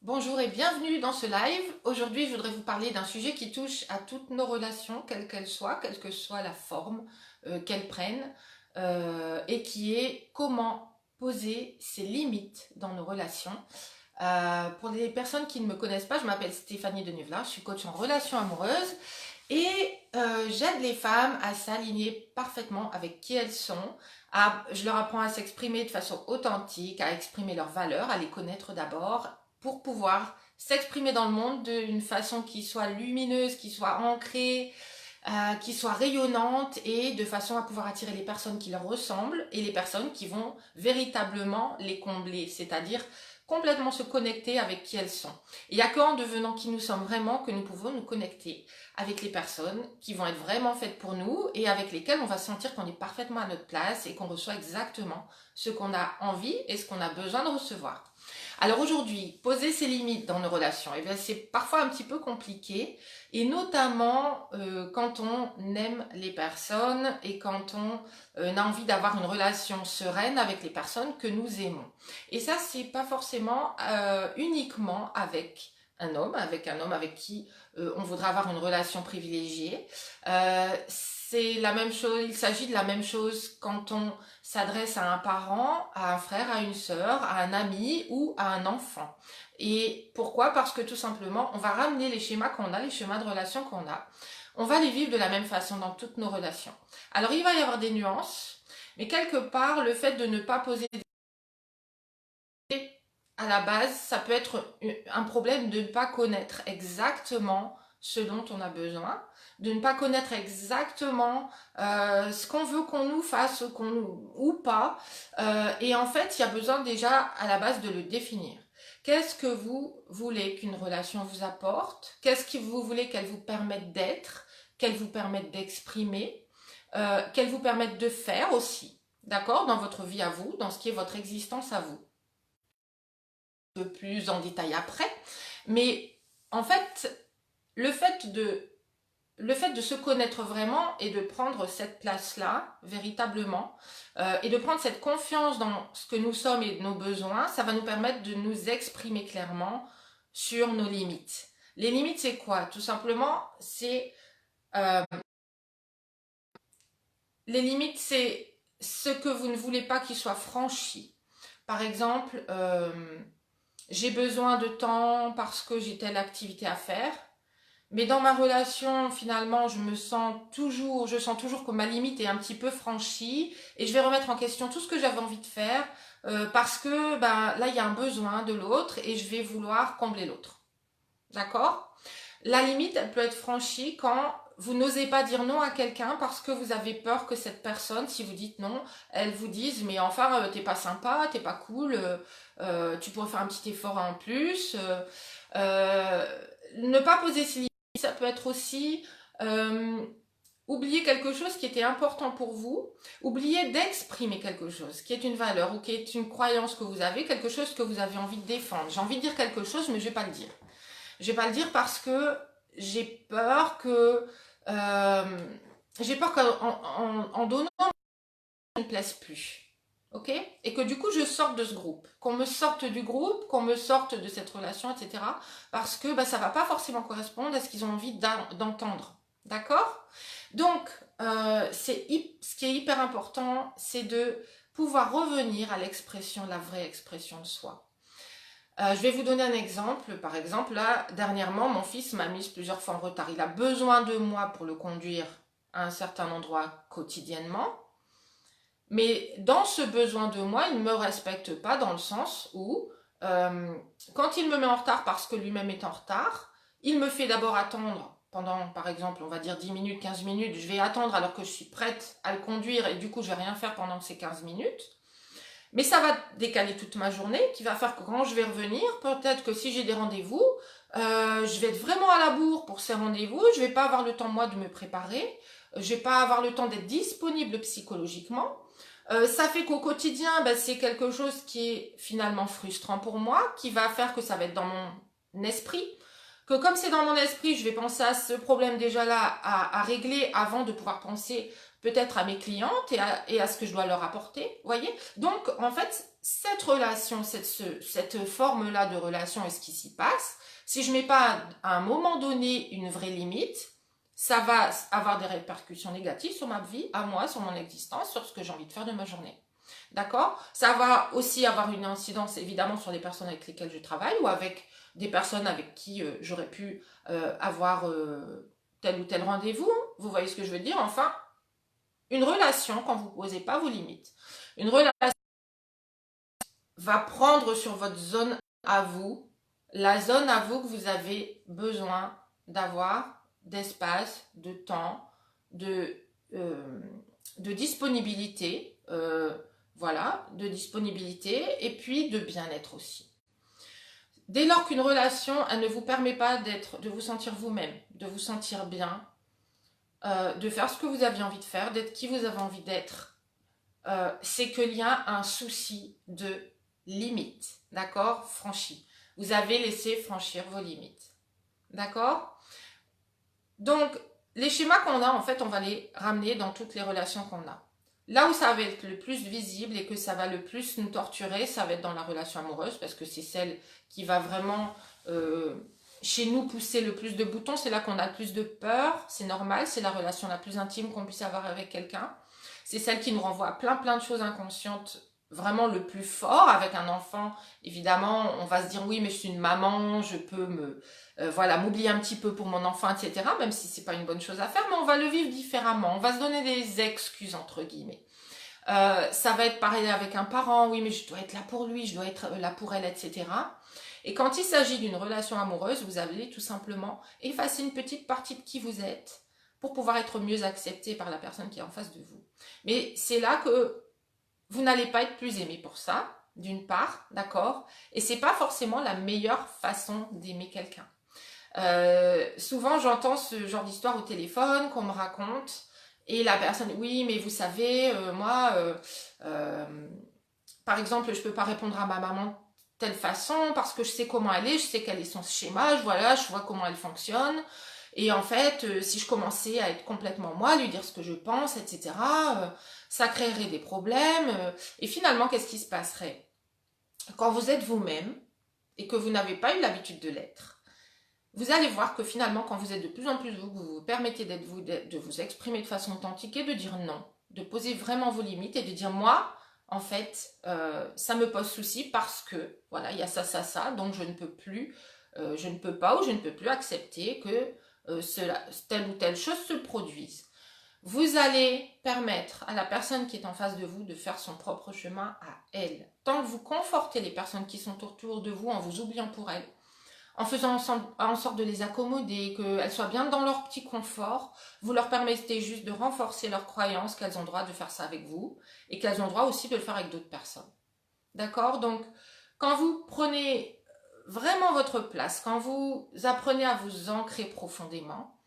Bonjour et bienvenue dans ce live. Aujourd'hui, je voudrais vous parler d'un sujet qui touche à toutes nos relations, quelles qu'elles soient, quelle que soit la forme qu'elles prennent, et qui est comment poser ses limites dans nos relations. Pour les personnes qui ne me connaissent pas, je m'appelle Stéphanie Denuvla, je suis coach en relations amoureuses et j'aide les femmes à s'aligner parfaitement avec qui elles sont. Je leur apprends à s'exprimer de façon authentique, à exprimer leurs valeurs, à les connaître d'abord pour pouvoir s'exprimer dans le monde d'une façon qui soit lumineuse, qui soit ancrée, qui soit rayonnante et de façon à pouvoir attirer les personnes qui leur ressemblent et les personnes qui vont véritablement les combler, c'est-à-dire complètement se connecter avec qui elles sont. Il n'y a qu'en devenant qui nous sommes vraiment que nous pouvons nous connecter avec les personnes qui vont être vraiment faites pour nous et avec lesquelles on va sentir qu'on est parfaitement à notre place et qu'on reçoit exactement ce qu'on a envie et ce qu'on a besoin de recevoir. Alors aujourd'hui, poser ses limites dans nos relations, eh bien c'est parfois un petit peu compliqué, et notamment quand on aime les personnes et quand on a envie d'avoir une relation sereine avec les personnes que nous aimons. Et ça, c'est pas forcément uniquement avec un homme avec qui on voudrait avoir une relation privilégiée. C'est la même chose, il s'agit de la même chose quand on s'adresse à un parent, à un frère, à une sœur, à un ami ou à un enfant. Et pourquoi? Parce que tout simplement, on va ramener les schémas qu'on a, les schémas de relation qu'on a. On va les vivre de la même façon dans toutes nos relations. Alors il va y avoir des nuances, mais quelque part, le fait de ne pas poser à la base, ça peut être un problème de ne pas connaître exactement ce dont on a besoin, de ne pas connaître exactement ce qu'on veut qu'on nous fasse ou pas. Et en fait, il y a besoin déjà à la base de le définir. Qu'est-ce que vous voulez qu'une relation vous apporte? Qu'est-ce que vous voulez qu'elle vous permette d'être? Qu'elle vous permette d'exprimer? Qu'elle vous permette de faire aussi, d'accord? Dans votre vie à vous, dans ce qui est votre existence à vous. Peu plus en détail après, mais en fait, le fait de, le fait de se connaître vraiment et de prendre cette place-là, véritablement, et de prendre cette confiance dans ce que nous sommes et nos besoins, ça va nous permettre de nous exprimer clairement sur nos limites. Les limites, c'est quoi? Tout simplement, les limites, c'est ce que vous ne voulez pas qu'il soit franchi. Par exemple, j'ai besoin de temps parce que j'ai telle activité à faire. Mais dans ma relation, finalement, je sens toujours que ma limite est un petit peu franchie et je vais remettre en question tout ce que j'avais envie de faire parce que ben, là, il y a un besoin de l'autre et je vais vouloir combler l'autre. D'accord? La limite, elle peut être franchie quand vous n'osez pas dire non à quelqu'un parce que vous avez peur que cette personne, si vous dites non, elle vous dise mais enfin t'es pas sympa, t'es pas cool, tu pourrais faire un petit effort en plus. Ne pas poser ses limites, ça peut être aussi oublier quelque chose qui était important pour vous, oublier d'exprimer quelque chose qui est une valeur ou qui est une croyance que vous avez, quelque chose que vous avez envie de défendre. J'ai envie de dire quelque chose mais je vais pas le dire. Je vais pas le dire parce que j'ai peur que qu'en donnant ça ne plaise plus. Ok? Et que du coup je sorte de ce groupe, qu'on me sorte du groupe, qu'on me sorte de cette relation, etc. Parce que bah, ça va pas forcément correspondre à ce qu'ils ont envie d'entendre. D'accord? Donc, ce qui est hyper important, c'est de pouvoir revenir à l'expression, la vraie expression de soi. Je vais vous donner un exemple. Par exemple, là, dernièrement, mon fils m'a mis plusieurs fois en retard. Il a besoin de moi pour le conduire à un certain endroit quotidiennement. Mais dans ce besoin de moi, il ne me respecte pas dans le sens où, quand il me met en retard parce que lui-même est en retard, il me fait d'abord attendre pendant, par exemple, on va dire 10 minutes, 15 minutes. Je vais attendre alors que je suis prête à le conduire et du coup, je vais rien faire pendant ces 15 minutes. Mais ça va décaler toute ma journée, qui va faire que quand je vais revenir, peut-être que si j'ai des rendez-vous, je vais être vraiment à la bourre pour ces rendez-vous, je vais pas avoir le temps moi de me préparer, je vais pas avoir le temps d'être disponible psychologiquement. Ça fait qu'au quotidien, ben, c'est quelque chose qui est finalement frustrant pour moi, qui va faire que ça va être dans mon esprit, que comme c'est dans mon esprit, je vais penser à ce problème déjà là à régler avant de pouvoir penser peut-être à mes clientes et à ce que je dois leur apporter, voyez. Donc, en fait, cette relation, cette forme-là de relation et ce qui s'y passe, si je ne mets pas à un moment donné une vraie limite, ça va avoir des répercussions négatives sur ma vie, à moi, sur mon existence, sur ce que j'ai envie de faire de ma journée. D'accord? Ça va aussi avoir une incidence évidemment sur les personnes avec lesquelles je travaille ou avec des personnes avec qui j'aurais pu avoir tel ou tel rendez-vous. Vous voyez ce que je veux dire? Enfin, une relation, quand vous ne posez pas vos limites, une relation va prendre sur votre zone à vous, la zone à vous que vous avez besoin d'avoir, d'espace, de temps, euh, de disponibilité, voilà, de disponibilité et puis de bien-être aussi. Dès lors qu'une relation, elle ne vous permet pas de vous sentir vous-même, de vous sentir bien, de faire ce que vous aviez envie de faire, d'être qui vous avez envie d'être, c'est qu'il y a un souci de limite, d'accord, franchi. Vous avez laissé franchir vos limites, d'accord. Donc, les schémas qu'on a, en fait, on va les ramener dans toutes les relations qu'on a. Là où ça va être le plus visible et que ça va le plus nous torturer, ça va être dans la relation amoureuse, parce que c'est celle qui va vraiment, chez nous, pousser le plus de boutons. C'est là qu'on a le plus de peur, c'est normal, c'est la relation la plus intime qu'on puisse avoir avec quelqu'un. C'est celle qui nous renvoie à plein de choses inconscientes, vraiment le plus fort. Avec un enfant, évidemment, on va se dire oui, mais je suis une maman, je peux voilà, m'oublier un petit peu pour mon enfant, etc. Même si c'est pas une bonne chose à faire, mais on va le vivre différemment. On va se donner des excuses entre guillemets. Ça va être pareil avec un parent, oui, mais je dois être là pour lui, je dois être là pour elle, etc. Et quand il s'agit d'une relation amoureuse, vous allez tout simplement effacer une petite partie de qui vous êtes pour pouvoir être mieux accepté par la personne qui est en face de vous. Mais c'est là que vous n'allez pas être plus aimé pour ça, d'une part, d'accord? Et c'est pas forcément la meilleure façon d'aimer quelqu'un. Souvent, j'entends ce genre d'histoire au téléphone qu'on me raconte et la personne, oui, mais vous savez, moi, par exemple, je peux pas répondre à ma maman de telle façon parce que je sais comment elle est, je sais quel est son schéma, voilà, je vois comment elle fonctionne. Et en fait, si je commençais à être complètement moi, lui dire ce que je pense, etc., ça créerait des problèmes. Et finalement, qu'est-ce qui se passerait? Quand vous êtes vous-même et que vous n'avez pas eu l'habitude de l'être, vous allez voir que finalement, quand vous êtes de plus en plus vous, que vous vous permettez d'être vous, de vous exprimer de façon authentique et de dire non, de poser vraiment vos limites et de dire moi, en fait, ça me pose souci parce que, voilà, il y a ça, donc je ne peux plus, je ne peux pas ou je ne peux plus accepter que telle ou telle chose se produise. Vous allez permettre à la personne qui est en face de vous de faire son propre chemin à elle. Tant que vous confortez les personnes qui sont autour de vous en vous oubliant pour elles, en faisant en sorte de les accommoder, qu'elles soient bien dans leur petit confort, vous leur permettez juste de renforcer leur croyance qu'elles ont le droit de faire ça avec vous et qu'elles ont le droit aussi de le faire avec d'autres personnes. D'accord? Donc, quand vous prenez vraiment votre place, quand vous apprenez à vous ancrer profondément,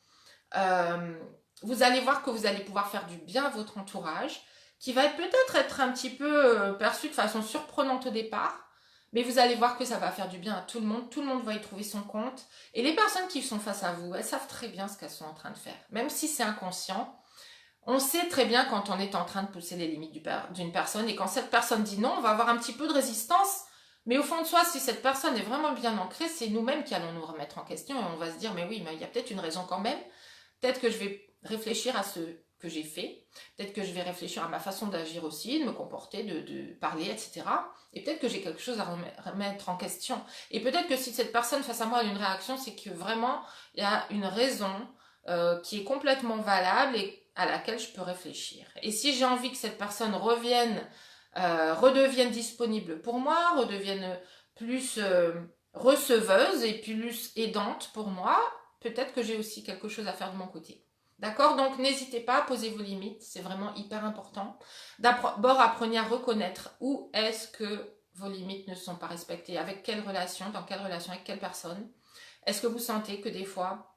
vous allez voir que vous allez pouvoir faire du bien à votre entourage, qui va peut-être être un petit peu perçu de façon surprenante au départ, mais vous allez voir que ça va faire du bien à tout le monde va y trouver son compte, et les personnes qui sont face à vous, elles savent très bien ce qu'elles sont en train de faire, même si c'est inconscient. On sait très bien quand on est en train de pousser les limites d'une personne, et quand cette personne dit non, on va avoir un petit peu de résistance, mais au fond de soi, si cette personne est vraiment bien ancrée, c'est nous-mêmes qui allons nous remettre en question, et on va se dire, mais oui, mais il y a peut-être une raison quand même, peut-être que je vais réfléchir à ce que j'ai fait, peut-être que je vais réfléchir à ma façon d'agir aussi, de me comporter, de parler, etc. Et peut-être que j'ai quelque chose à remettre en question. Et peut-être que si cette personne face à moi a une réaction, c'est que vraiment, il y a une raison qui est complètement valable et à laquelle je peux réfléchir. Et si j'ai envie que cette personne redevienne disponible pour moi, redevienne plus receveuse et plus aidante pour moi, peut-être que j'ai aussi quelque chose à faire de mon côté. D'accord? Donc n'hésitez pas à poser vos limites, c'est vraiment hyper important. D'abord, apprenez à reconnaître où est-ce que vos limites ne sont pas respectées, avec quelle relation, dans quelle relation, avec quelle personne. Est-ce que vous sentez que des fois,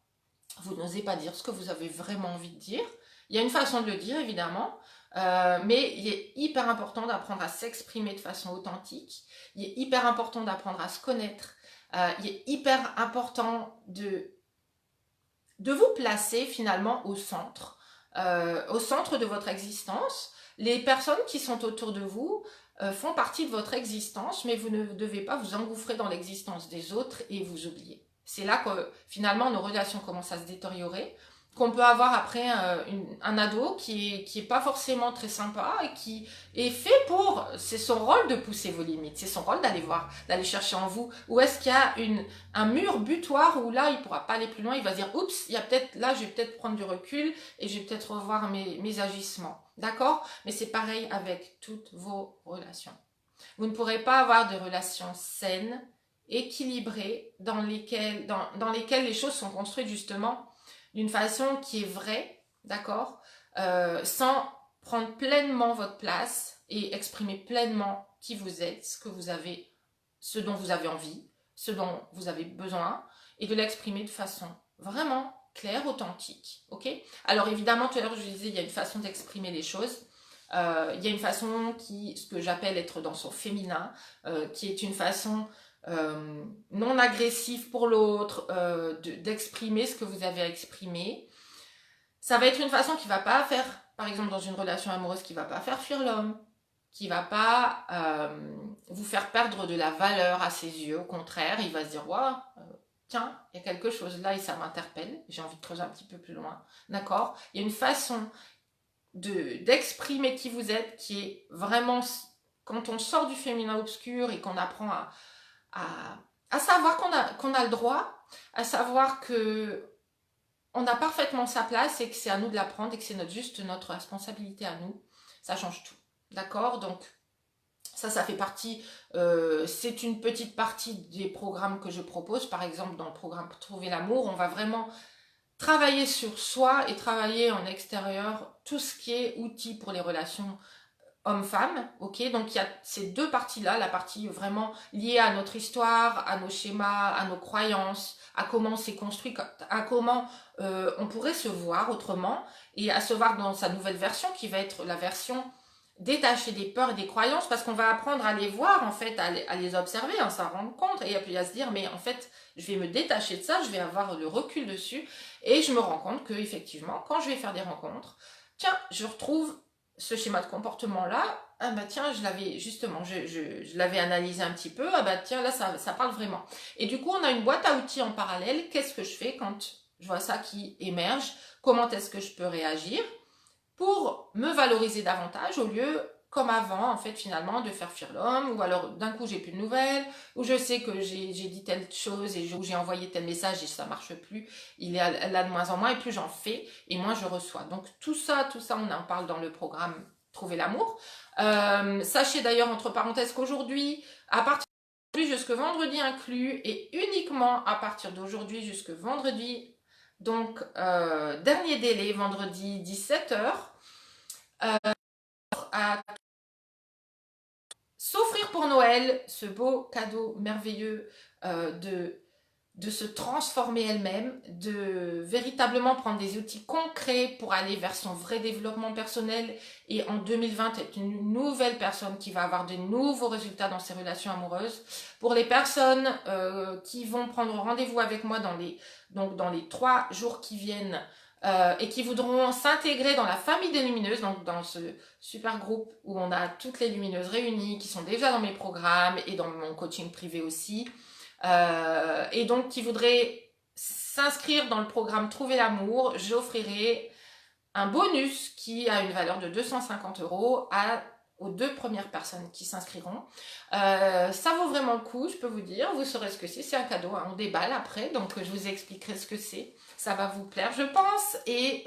vous n'osez pas dire ce que vous avez vraiment envie de dire? Il y a une façon de le dire, évidemment, mais il est hyper important d'apprendre à s'exprimer de façon authentique. Il est hyper important d'apprendre à se connaître. Il est hyper important de vous placer finalement au centre de votre existence. Les personnes qui sont autour de vous, font partie de votre existence, mais vous ne devez pas vous engouffrer dans l'existence des autres et vous oublier. C'est là que finalement nos relations commencent à se détériorer, qu'on peut avoir après un ado qui est pas forcément très sympa et qui est fait pour, c'est son rôle de pousser vos limites, c'est son rôle d'aller voir, d'aller chercher en vous, ou est-ce qu'il y a un mur butoir où là il pourra pas aller plus loin, il va dire oups, il y a peut-être là je vais peut-être prendre du recul et je vais peut-être revoir mes agissements, d'accord? Mais c'est pareil avec toutes vos relations. Vous ne pourrez pas avoir de relations saines, équilibrées, dans lesquelles les choses sont construites justement d'une façon qui est vraie, d'accord, sans prendre pleinement votre place et exprimer pleinement qui vous êtes, ce que vous avez, ce dont vous avez envie, ce dont vous avez besoin, et de l'exprimer de façon vraiment claire, authentique, ok? Alors évidemment, tout à l'heure je vous disais, il y a une façon d'exprimer les choses. Il y a une façon ce que j'appelle être dans son féminin, qui est une façon non agressif pour l'autre, d'exprimer ce que vous avez exprimé. Ça va être une façon qui va pas faire, par exemple dans une relation amoureuse, qui va pas faire fuir l'homme, qui va pas vous faire perdre de la valeur à ses yeux. Au contraire, il va se dire waouh, tiens, il y a quelque chose là et ça m'interpelle, j'ai envie de creuser un petit peu plus loin. D'accord? Il y a une façon d'exprimer qui vous êtes qui est vraiment, quand on sort du féminin obscur et qu'on apprend à savoir qu'on a le droit, à savoir que on a parfaitement sa place et que c'est à nous de la prendre et que c'est juste notre responsabilité à nous, ça change tout. D'accord? Donc ça fait partie, c'est une petite partie des programmes que je propose. Par exemple, dans le programme Trouver l'amour, on va vraiment travailler sur soi et travailler en extérieur tout ce qui est outils pour les relations homme-femme, ok? Donc il y a ces deux parties-là, la partie vraiment liée à notre histoire, à nos schémas, à nos croyances, à comment c'est construit, à comment on pourrait se voir autrement et à se voir dans sa nouvelle version qui va être la version détachée des peurs et des croyances parce qu'on va apprendre à les voir en fait, à les observer, à s'en rendre compte et puis à se dire mais en fait je vais me détacher de ça, je vais avoir le recul dessus et je me rends compte que effectivement quand je vais faire des rencontres, tiens je retrouve ce schéma de comportement là, ah bah tiens je l'avais justement, je l'avais analysé un petit peu, ah bah tiens là ça parle vraiment. Et du coup on a une boîte à outils en parallèle, qu'est-ce que je fais quand je vois ça qui émerge, comment est-ce que je peux réagir pour me valoriser davantage au lieu comme avant en fait finalement de faire fuir l'homme ou alors d'un coup j'ai plus de nouvelles ou je sais que j'ai dit telle chose et j'ai envoyé tel message et ça marche plus, il est là de moins en moins et plus j'en fais et moins je reçois. Donc tout ça on en parle dans le programme Trouver l'amour. Sachez d'ailleurs entre parenthèses qu'aujourd'hui à partir d'aujourd'hui jusque vendredi inclus et uniquement à partir d'aujourd'hui jusque vendredi donc dernier délai vendredi 17h à s'offrir pour Noël ce beau cadeau merveilleux de se transformer elle-même, de véritablement prendre des outils concrets pour aller vers son vrai développement personnel et en 2020 être une nouvelle personne qui va avoir de nouveaux résultats dans ses relations amoureuses. Pour les personnes qui vont prendre rendez-vous avec moi dans les 3 jours qui viennent, et qui voudront s'intégrer dans la famille des lumineuses, donc dans ce super groupe où on a toutes les lumineuses réunies, qui sont déjà dans mes programmes et dans mon coaching privé aussi, et donc qui voudraient s'inscrire dans le programme Trouver l'amour, j'offrirai un bonus qui a une valeur de 250 € aux 2 premières personnes qui s'inscriront. Ça vaut vraiment le coup, je peux vous dire. Vous saurez ce que c'est un cadeau, hein, on déballe après, donc je vous expliquerai ce que c'est. Ça va vous plaire, je pense. Et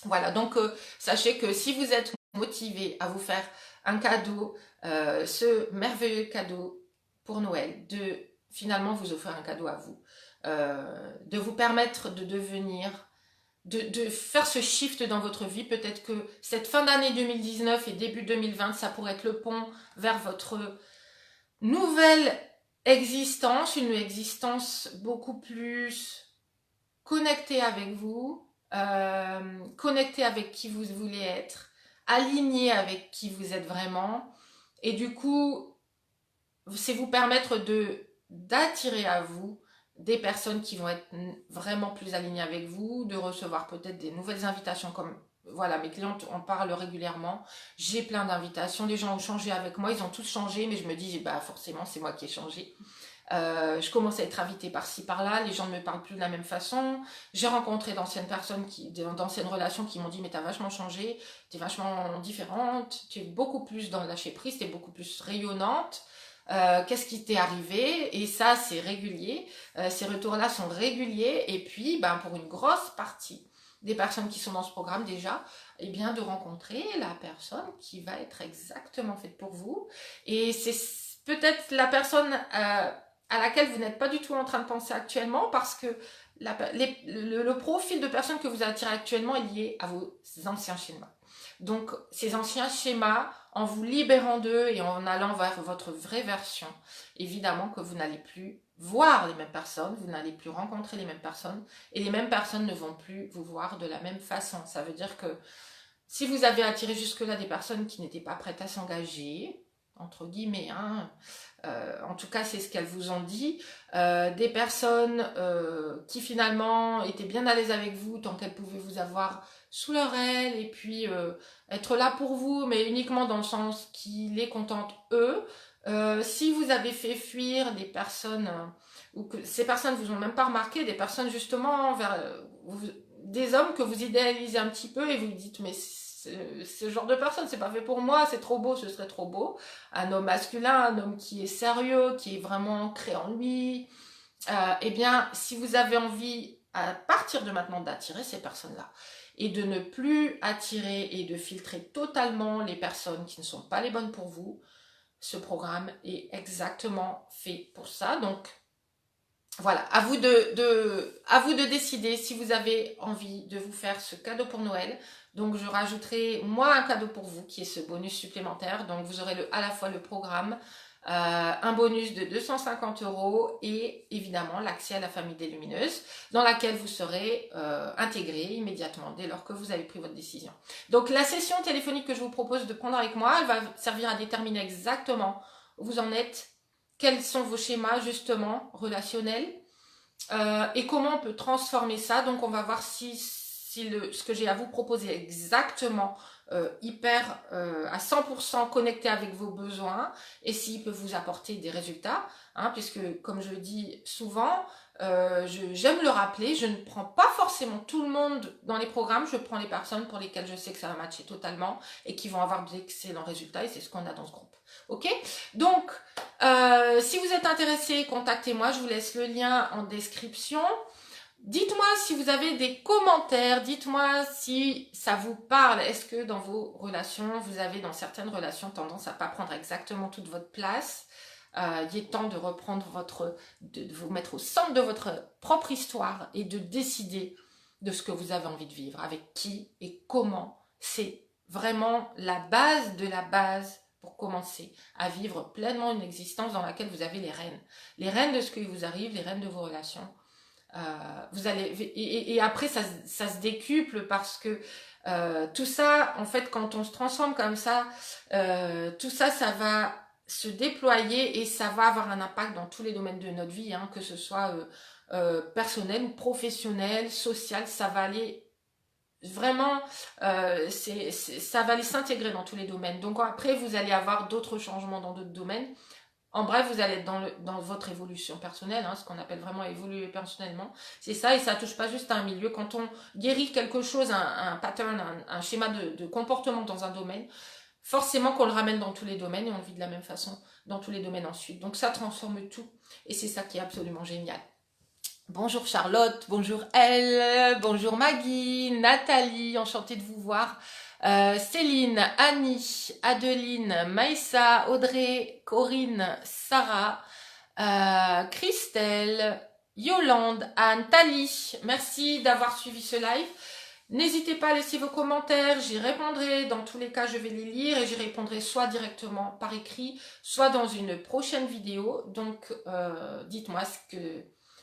voilà, donc sachez que si vous êtes motivé à vous faire un cadeau, ce merveilleux cadeau pour Noël, de finalement vous offrir un cadeau à vous, de vous permettre de devenir de faire ce shift dans votre vie. Peut-être que cette fin d'année 2019 et début 2020, ça pourrait être le pont vers votre nouvelle existence, une existence beaucoup plus connectée avec vous, connectée avec qui vous voulez être, alignée avec qui vous êtes vraiment. Et du coup, c'est vous permettre d'attirer à vous des personnes qui vont être vraiment plus alignées avec vous, de recevoir peut-être des nouvelles invitations comme voilà, mes clientes en parlent régulièrement. J'ai plein d'invitations. Les gens ont changé avec moi. Ils ont tous changé, mais je me dis, bah, forcément, c'est moi qui ai changé. Je commence à être invitée par-ci, par-là. Les gens ne me parlent plus de la même façon. J'ai rencontré d'anciennes personnes, d'anciennes relations qui m'ont dit, mais t'as vachement changé. T'es vachement différente. Tu es beaucoup plus dans le lâcher-prise. T'es beaucoup plus rayonnante. Qu'est-ce qui t'est arrivé? Et ça, c'est régulier. Ces retours-là sont réguliers. Et puis, ben, pour une grosse partie des personnes qui sont dans ce programme déjà, eh bien, de rencontrer la personne qui va être exactement faite pour vous. Et c'est peut-être la personne à laquelle vous n'êtes pas du tout en train de penser actuellement, parce que le profil de personne que vous attirez actuellement est lié à vos anciens schémas. Donc, ces anciens schémas, en vous libérant d'eux et en allant vers votre vraie version, évidemment que vous n'allez plus voir les mêmes personnes, vous n'allez plus rencontrer les mêmes personnes, et les mêmes personnes ne vont plus vous voir de la même façon. Ça veut dire que si vous avez attiré jusque-là des personnes qui n'étaient pas prêtes à s'engager, entre guillemets, hein, en tout cas c'est ce qu'elles vous ont dit, des personnes qui finalement étaient bien à l'aise avec vous tant qu'elles pouvaient vous avoir sous leur aile et puis être là pour vous, mais uniquement dans le sens qui les contente eux. Si vous avez fait fuir des personnes ou que ces personnes vous ont même pas remarqué, des personnes justement des hommes que vous idéalisez un petit peu et vous dites mais ce genre de personne c'est pas fait pour moi, c'est trop beau, ce serait trop beau. Un homme masculin, un homme qui est sérieux, qui est vraiment ancré en lui, eh bien si vous avez envie à partir de maintenant d'attirer ces personnes-là et de ne plus attirer et de filtrer totalement les personnes qui ne sont pas les bonnes pour vous, ce programme est exactement fait pour ça. Donc voilà, à vous de décider si vous avez envie de vous faire ce cadeau pour Noël. Donc je rajouterai moi un cadeau pour vous qui est ce bonus supplémentaire. Donc vous aurez à la fois le programme, un bonus de 250 € et évidemment l'accès à la famille des lumineuses dans laquelle vous serez intégré immédiatement dès lors que vous avez pris votre décision. Donc la session téléphonique que je vous propose de prendre avec moi, elle va servir à déterminer exactement où vous en êtes, quels sont vos schémas justement relationnels et comment on peut transformer ça. Donc on va voir si ce que j'ai à vous proposer est exactement hyper à 100% connecté avec vos besoins et s'il peut vous apporter des résultats, hein, puisque comme je dis souvent, j'aime le rappeler, je ne prends pas forcément tout le monde dans les programmes, je prends les personnes pour lesquelles je sais que ça va matcher totalement et qui vont avoir d'excellents résultats et c'est ce qu'on a dans ce groupe. Ok? Donc, si vous êtes intéressé, contactez-moi, je vous laisse le lien en description. Dites-moi si vous avez des commentaires, dites-moi si ça vous parle. Est-ce que dans vos relations, vous avez dans certaines relations tendance à pas prendre exactement toute votre place? Il est temps de reprendre de vous mettre au centre de votre propre histoire et de décider de ce que vous avez envie de vivre, avec qui et comment. C'est vraiment la base de la base pour commencer à vivre pleinement une existence dans laquelle vous avez les rênes de ce qui vous arrive, les rênes de vos relations. Vous allez et après ça se décuple parce que tout ça en fait quand on se transforme comme ça, tout ça va se déployer et ça va avoir un impact dans tous les domaines de notre vie, hein, que ce soit personnel ou professionnel, social, ça va aller vraiment ça va aller s'intégrer dans tous les domaines. Donc après vous allez avoir d'autres changements dans d'autres domaines. En bref, vous allez être dans votre évolution personnelle, hein, ce qu'on appelle vraiment évoluer personnellement. C'est ça, et ça touche pas juste à un milieu. Quand on guérit quelque chose, un pattern, un schéma de comportement dans un domaine, forcément qu'on le ramène dans tous les domaines et on le vit de la même façon dans tous les domaines ensuite. Donc ça transforme tout, et c'est ça qui est absolument génial. Bonjour Charlotte, bonjour Elle, bonjour Maggie, Nathalie, enchantée de vous voir. Céline, Annie, Adeline, Maïssa, Audrey, Corinne, Sarah, Christelle, Yolande, Anne, Thalie. Merci d'avoir suivi ce live. N'hésitez pas à laisser vos commentaires, j'y répondrai. Dans tous les cas, je vais les lire et j'y répondrai soit directement par écrit, soit dans une prochaine vidéo. Donc, dites-moi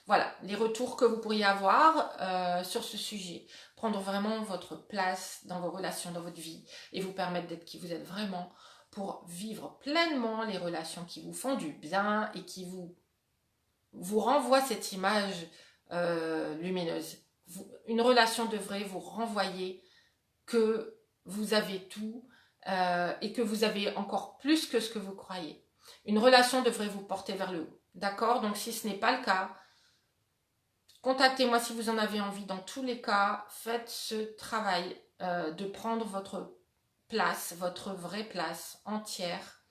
voilà, les retours que vous pourriez avoir sur ce sujet. Prendre vraiment votre place dans vos relations, dans votre vie et vous permettre d'être qui vous êtes vraiment pour vivre pleinement les relations qui vous font du bien et qui vous renvoient cette image lumineuse. Une relation devrait vous renvoyer que vous avez tout et que vous avez encore plus que ce que vous croyez. Une relation devrait vous porter vers le haut. D'accord? Donc si ce n'est pas le cas, contactez-moi si vous en avez envie. Dans tous les cas, faites ce travail de prendre votre place, votre vraie place entière.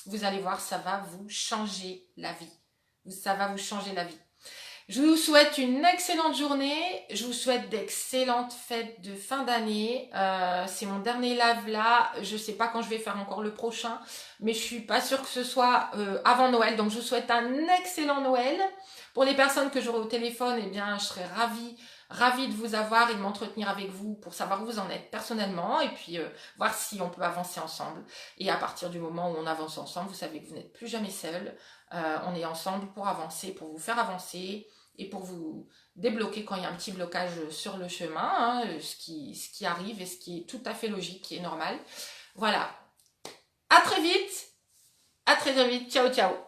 Vous allez voir, ça va vous changer la vie. Ça va vous changer la vie. Je vous souhaite une excellente journée. Je vous souhaite d'excellentes fêtes de fin d'année. C'est mon dernier live là. Je ne sais pas quand je vais faire encore le prochain, mais je suis pas sûre que ce soit avant Noël. Donc je vous souhaite un excellent Noël. Pour les personnes que j'aurai au téléphone, eh bien, je serai ravie de vous avoir et de m'entretenir avec vous pour savoir où vous en êtes personnellement et puis voir si on peut avancer ensemble. Et à partir du moment où on avance ensemble, vous savez que vous n'êtes plus jamais seul. On est ensemble pour avancer, pour vous faire avancer et pour vous débloquer quand il y a un petit blocage sur le chemin, hein, ce qui arrive et ce qui est tout à fait logique, qui est normal. Voilà. À très vite. Ciao, ciao.